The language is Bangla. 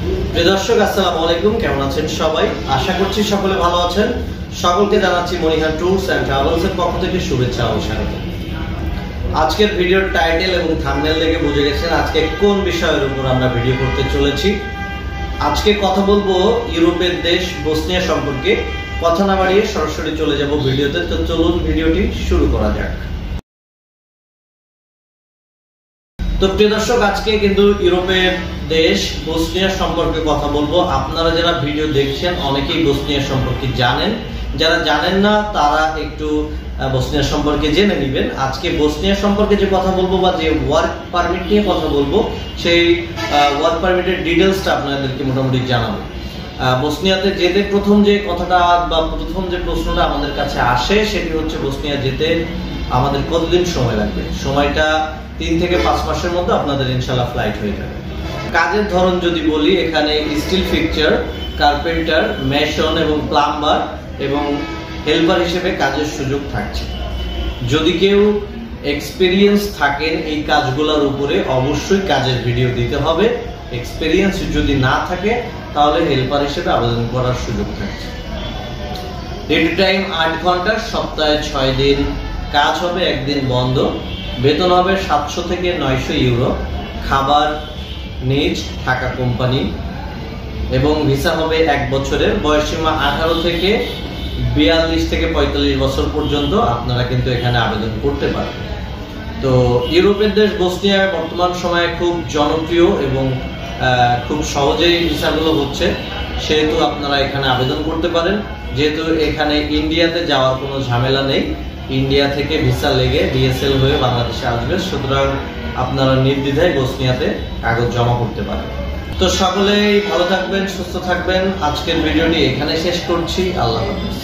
প্রিয় দর্শক, আসসালামু আলাইকুম। কেমন আছেন সবাই? আশা করছি সকলে ভালো আছেন। সকলকে জানাচ্ছি মনিহার ট্যুরস এন্ড ট্রাভেলস এর পক্ষ থেকে শুভেচ্ছা ও স্বাগত। আজকের ভিডিওর টাইটেল এবং থাম্বনেল দেখে বুঝে গেছেন আজকে কোন বিষয়ের উপর আমরা ভিডিও করতে চলেছি। আজকে কথা বলবো ইউরোপের দেশ বসনিয়া সম্পর্কে। কথা না বাড়িয়ে সরাসরি চলে যাব ভিডিওতে। তো চলুন ভিডিওটি শুরু করা যাক। তো প্রিয় দর্শক, আজকে কিন্তু ইউরোপের দেশ বসনিয়া সম্পর্কে কথা বলবো। আপনারা যারা ভিডিও দেখছেন অনেকেই বসনিয়া সম্পর্কে জানেন, যারা জানেন না তারা একটু বসনিয়া সম্পর্কে জেনে নেবেন। আজকে বসনিয়া সম্পর্কে যে কথা বলবো বা যে ওয়ার্ক পারমিট নিয়ে কথা বলবো, সেই ওয়ার্ক পারমিটের ডিটেলসটা আপনাদেরকে মোটামুটি জানাবো। বসনিয়াতে যেতে প্রথম যে কথাটা বা প্রথম যে প্রশ্নটা আমাদের কাছে আসে সেটি হচ্ছে বসনিয়া যেতে আমাদের কতদিন সময় লাগবে। সময়টা 3 থেকে 5 মাসের মধ্যে আপনাদের ইনশাআল্লাহ ফ্লাইট হয়ে যাবে। কাজের ধরন যদি বলি, এখানে স্টিল ফিক্সচার, কার্পেন্টার, মেশন এবং প্লাম্বার এবং হেল্পার হিসেবে কাজের সুযোগ থাকছে। যদি কেউ এক্সপেরিয়েন্স থাকেন এই কাজগুলোর উপরে, অবশ্যই কাজের ভিডিও দিতে হবে। এক্সপেরিয়েন্স যদি না থাকে তাহলে হেল্পার হিসেবে আবেদন করার সুযোগ থাকছে। ডিউটি টাইম 8 ঘন্টা, সপ্তাহে 6 দিন কাজ হবে, 1 দিন বন্ধ। বেতন হবে 700 থেকে 900 ইউরো। খাবার নিজ, থাকা কোম্পানি এবং ভিসা হবে 1 বছরের। বয়সসীমা 18 থেকে 42 থেকে 45 বছর পর্যন্ত আপনারা কিন্তু এখানে আবেদন করতে পারেন। তো ইউরোপের দেশ বসনিয়া বর্তমান সময়ে খুব জনপ্রিয় এবং খুব সহজেই ভিসাগুলো হচ্ছে, সেহেতু আপনারা এখানে আবেদন করতে পারেন। যেহেতু এখানে ইন্ডিয়াতে যাওয়ার কোনো ঝামেলা নেই, ইন্ডিয়া থেকে ভিসা লেগে ডিএসএল হয়ে বাংলাদেশে আসবে, সুতরাং আপনারা নির্দ্বিধায় বসনিয়াতে কাগজ জমা করতে পারেন। তো সকলেই ভালো থাকবেন, সুস্থ থাকবেন। আজকের ভিডিওটি এখানে শেষ করছি। আল্লাহ হাফেজ।